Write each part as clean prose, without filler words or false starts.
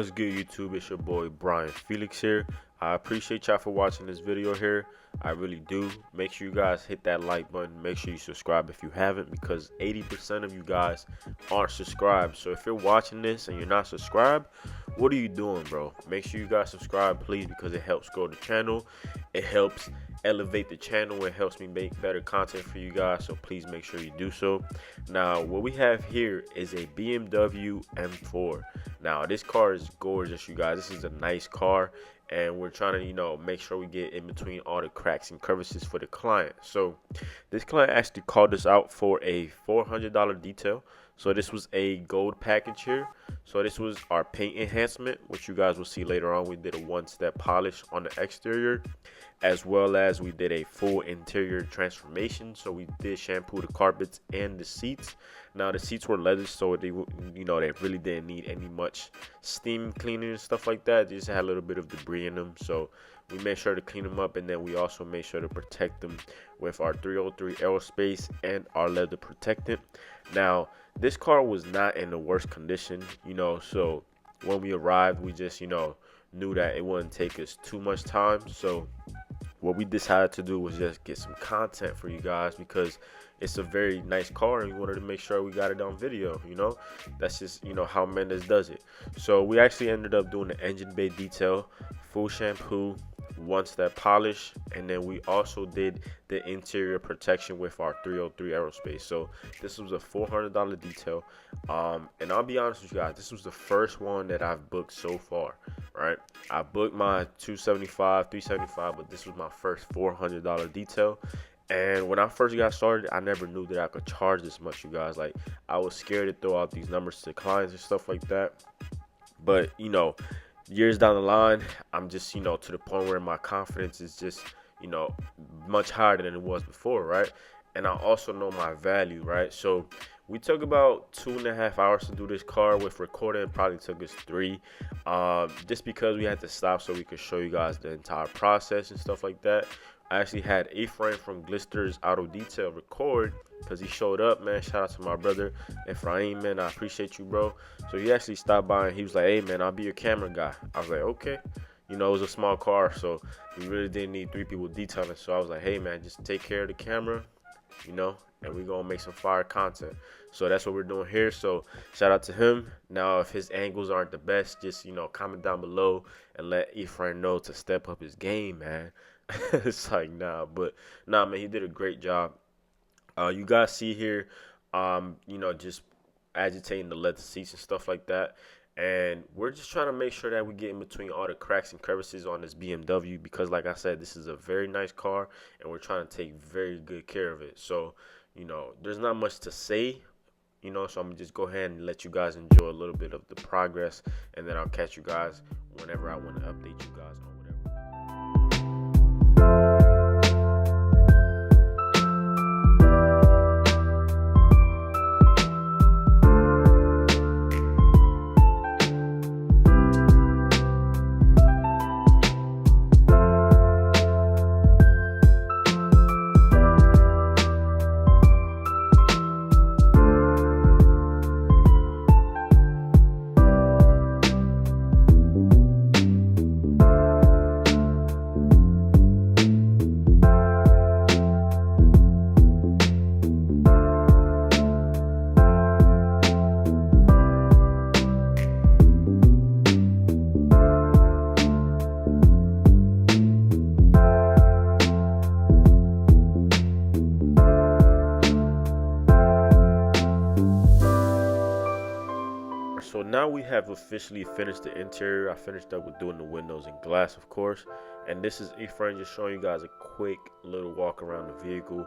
What's good, YouTube? It's your boy Brian Felix here. I appreciate y'all for watching this video here. I really do. Make sure you guys hit that like button. Make sure you subscribe if you haven't, because 80% of you guys aren't subscribed. So if you're watching this and you're not subscribed, what are you doing, bro? Make sure you guys subscribe, please, because it helps grow the channel. It helps elevate the channel. It helps me make better content for you guys, so please make sure you do so. Now, what we have here is a BMW M4. Now, this car is gorgeous, you guys. This is a nice car, and we're trying to, make sure we get in between all the cracks and crevices for the client. So this client actually called us out for a $400 detail. So this was a gold package here. So this was our paint enhancement, which you guys will see later on. We did a one-step polish on the exterior, as well as we did a full interior transformation. So we did shampoo the carpets and the seats. Now the seats were leather, so they really didn't need any much steam cleaning and stuff like that. They just had a little bit of debris in them, so we made sure to clean them up, and then we also made sure to protect them with our 303 aerospace and our leather protectant. Now this car was not in the worst condition, so when we arrived, we just knew that it wouldn't take us too much time. So what we decided to do was just get some content for you guys, because it's a very nice car and we wanted to make sure we got it on video. That's just how Mendez does it. So we actually ended up doing the engine bay detail, full shampoo, one-step polish, and then we also did the interior protection with our 303 aerospace. So this was a $400 detail, and I'll be honest with you guys, this was the first one that I've booked so far. Right, I booked my 275, 375, but this was my first $400 detail. And when I first got started, I never knew that I could charge this much, you guys. Like, I was scared to throw out these numbers to clients and stuff like that. But years down the line, I'm just to the point where my confidence is just much higher than it was before, right? And I also know my value, right? So we took about 2.5 hours to do this car. With recording, it probably took us 3, just because we had to stop so we could show you guys the entire process and stuff like that. I actually had A-Frame from Glister's Auto Detail record, because he showed up, man. Shout out to my brother Ephraim, man. I appreciate you, bro. So he actually stopped by and he was like, hey, man, I'll be your camera guy. I was like, okay. It was a small car, so we really didn't need 3 people detailing. So I was like, hey, man, just take care of the camera, and we're going to make some fire content. So that's what we're doing here. So shout out to him. Now, if his angles aren't the best, just, comment down below and let Ephraim know to step up his game, man. It's like, nah, man, he did a great job. You guys see here, just agitating the leather seats and stuff like that. And we're just trying to make sure that we get in between all the cracks and crevices on this BMW, because like I said, this is a very nice car and we're trying to take very good care of it. So, there's not much to say, so I'm gonna just go ahead and let you guys enjoy a little bit of the progress, and then I'll catch you guys whenever I want to update you guys on whatever. So now we have officially finished the interior. I finished up with doing the windows and glass, of course. And this is Ephraim just showing you guys a quick little walk around the vehicle.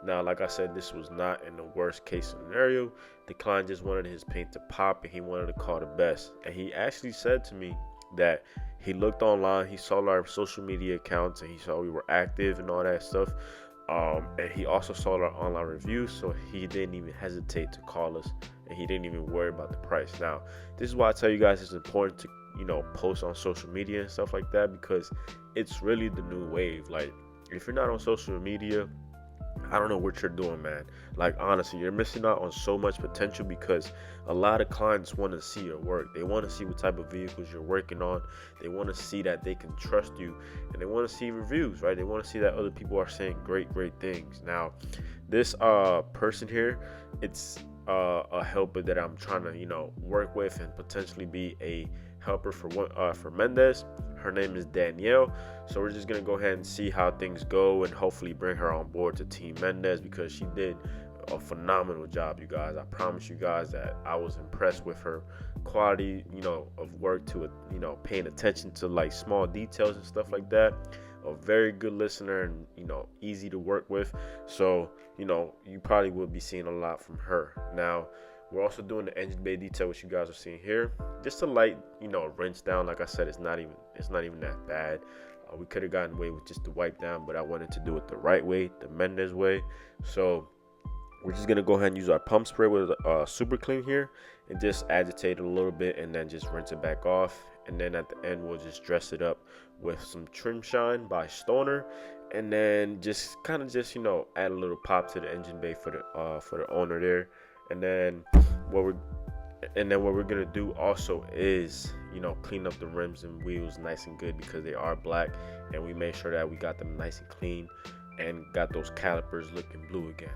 Now, like I said, this was not in the worst case scenario. The client just wanted his paint to pop and he wanted to call the best. And he actually said to me that he looked online, he saw our social media accounts, and he saw we were active and all that stuff. And he also saw our online reviews, so he didn't even hesitate to call us, and he didn't even worry about the price. Now, this is why I tell you guys it's important to post on social media and stuff like that, because it's really the new wave. Like, if you're not on social media, I don't know what you're doing, man. Like, honestly, you're missing out on so much potential, because a lot of clients want to see your work. They want to see what type of vehicles you're working on. They want to see that they can trust you, and they want to see reviews, right? They want to see that other people are saying great things. Now, this person here, it's a helper that I'm trying to, work with and potentially be a helper for Mendez. Her name is Danielle. So we're just gonna go ahead and see how things go, and hopefully bring her on board to Team Mendez, because she did a phenomenal job, you guys. I promise you guys that I was impressed with her quality, of work, to paying attention to like small details and stuff like that. A very good listener, and easy to work with. So you probably will be seeing a lot from her. Now, we're also doing the engine bay detail, which you guys are seeing here. Just a light, rinse down. Like I said, it's not even that bad. We could have gotten away with just the wipe down, but I wanted to do it the right way, the Mendez way. So we're just gonna go ahead and use our pump spray with super clean here, and just agitate it a little bit, and then just rinse it back off. And then at the end, we'll just dress it up with some Trim Shine by Stoner, and then just add a little pop to the engine bay for the owner there. And then what we're gonna do also is clean up the rims and wheels nice and good, because they are black, and we made sure that we got them nice and clean and got those calipers looking blue again.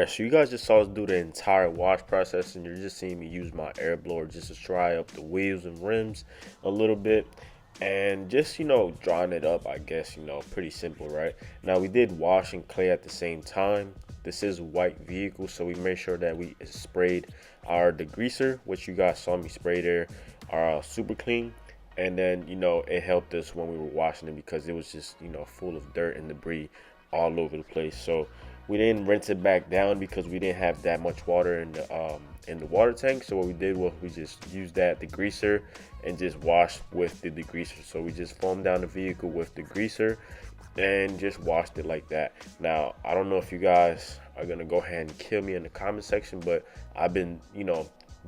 so you guys just saw us do the entire wash process, and you're just seeing me use my air blower just to dry up the wheels and rims a little bit, and just, drying it up, I guess, pretty simple, right? Now, we did wash and clay at the same time. This is a white vehicle, so we made sure that we sprayed our degreaser, which you guys saw me spray there, our super clean. And then, it helped us when we were washing it because it was just, full of dirt and debris all over the place. So we didn't rinse it back down because we didn't have that much water in the water tank. So what we did was we just used that degreaser and just washed with the degreaser. So we just foamed down the vehicle with the degreaser and just washed it like that. Now, I don't know if you guys are gonna go ahead and kill me in the comment section, but I've been,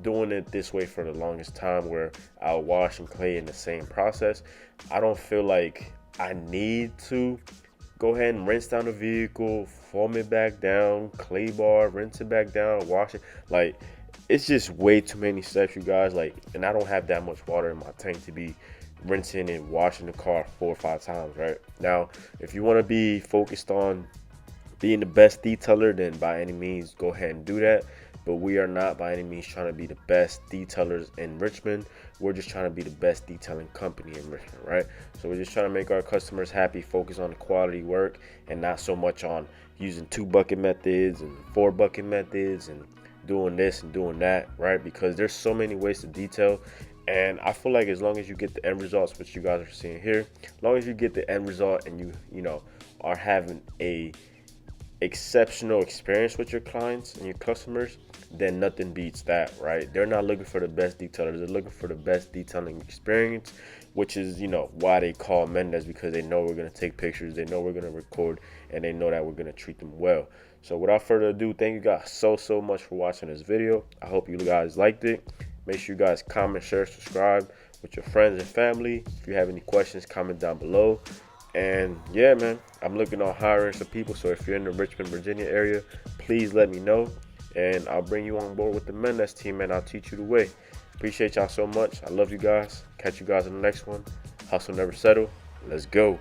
doing it this way for the longest time, where I'll wash and clay in the same process. I don't feel like I need to go ahead and rinse down the vehicle, foam it back down, clay bar, rinse it back down, wash it. Like, it's just way too many steps, you guys. Like, and I don't have that much water in my tank to be rinsing and washing the car 4 or 5 times, right? Now, if you want to be focused on being the best detailer, then by any means go ahead and do that. But we are not by any means trying to be the best detailers in Richmond. We're just trying to be the best detailing company in Richmond, right? So we're just trying to make our customers happy, focus on the quality work, and not so much on using 2 bucket methods and 4 bucket methods and doing this and doing that, right? Because there's so many ways to detail. And I feel like as long as you get the end results, which you guys are seeing here, as long as you get the end result and you are having a exceptional experience with your clients and your customers, then nothing beats that, right? They're not looking for the best detailers, they're looking for the best detailing experience, which is why they call Mendez, because they know we're going to take pictures, they know we're going to record, and they know that we're going to treat them well. So without further ado, thank you guys so much for watching this video. I hope you guys liked it. Make sure you guys comment, share, subscribe with your friends and family. If you have any questions, comment down below. And yeah, man, I'm looking on hiring some people, so if you're in the Richmond, Virginia area, please let me know, and I'll bring you on board with the Mendez team, and I'll teach you the way. Appreciate y'all so much. I love you guys. Catch you guys in the next one. Hustle never settle. Let's go.